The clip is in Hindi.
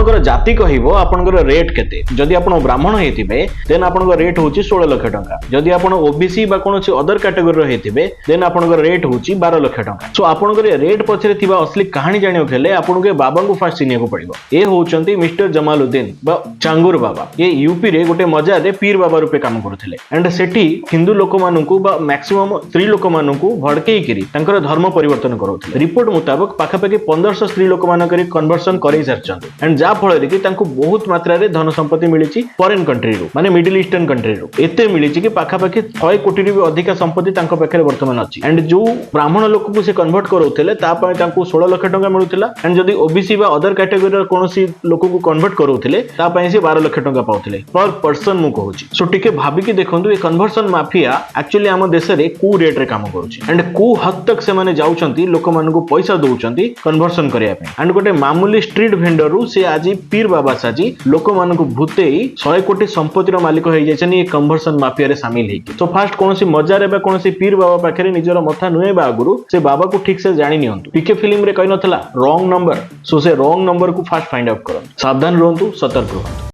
आपणकर जाति कहबो आपणकर रेट केते जदि आपण ब्राह्मण हेतिबे देन आपणकर रेट होची 16 लाख टंका जदि आपण ओबीसी बा कोनोसी अदर कैटेगरी रो हेतिबे देन आपणकर रेट होची 12 लाख टंका सो आपणकर रेट पछरे थिबा असली कहानी जानियो खेले आपणके बाबा को फास्ट चिनिया को पड़िबो ए होचंती मिस्टर जमालुद्दीन बा चांगुर बाबा ये यूपी रे गोटे मजा रे पीर बाबा रूपे काम करथिले एंड सेठी हिंदू लोक माननकु बा मैक्सिमम स्त्री लोक माननकु भड़केई करी तांकर धर्म परिवर्तन करौथिले रिपोर्ट मुताबिक पाखापाखि 1500 स्त्री लोक मानकरी कन्वर्सन करै सरचंती एंड जा फल रे कि तांकु बहुत मात्रा रे धन संपत्ति मिलिची फॉरेन कंट्री रो माने मिडिल ईस्टर्न कंट्री रो एते मिलिची कि पाखापाखि 100 कोटी रे भी अधिक संपत्ति तांको पाखरे वर्तमान अछि एंड जो ब्राह्मण लोक को से कन्वर्ट करौथिले ता पय तांकु 16 लाख टंका मिलुथिला एंड जदी ओबीसी बा अदर कैटेगरी रो कोनोसी लोक को कन्वर्ट करौथिले ता पय से 12 लाख टंका पाउथिले पर पर्सन मु कहूची सो टिके भाबी कि देखंतु ए कन्वर्सन माफिया एक्चुअली हम देश रे को रेट रे काम करूची एंड को हद तक से माने जाउचंती लोक मान को पैसा दउचंती कन्वर्सन करिया पे एंड गोटे मामूली स्ट्रीट वेंडर रु से आज पीर बाबा साजी लोक मान को भूतेई 100 कोटी संपत्ति रो मालिक होई जायछन ए कन्वर्सन माफिया रे शामिल हेकी तो फास्ट कोनोसी मजा रे बा कोनोसी पीर बाबा पाखरे निजर मथा नुएबा आगुरु से बाबा को ठीक से जानि नियंतु पीके फिल्म रे कहि नथला रॉन्ग नंबर सो से रॉन्ग नंबर को फास्ट फाइंड आउट करन सावधान रहंतु सतर्क रहंतु।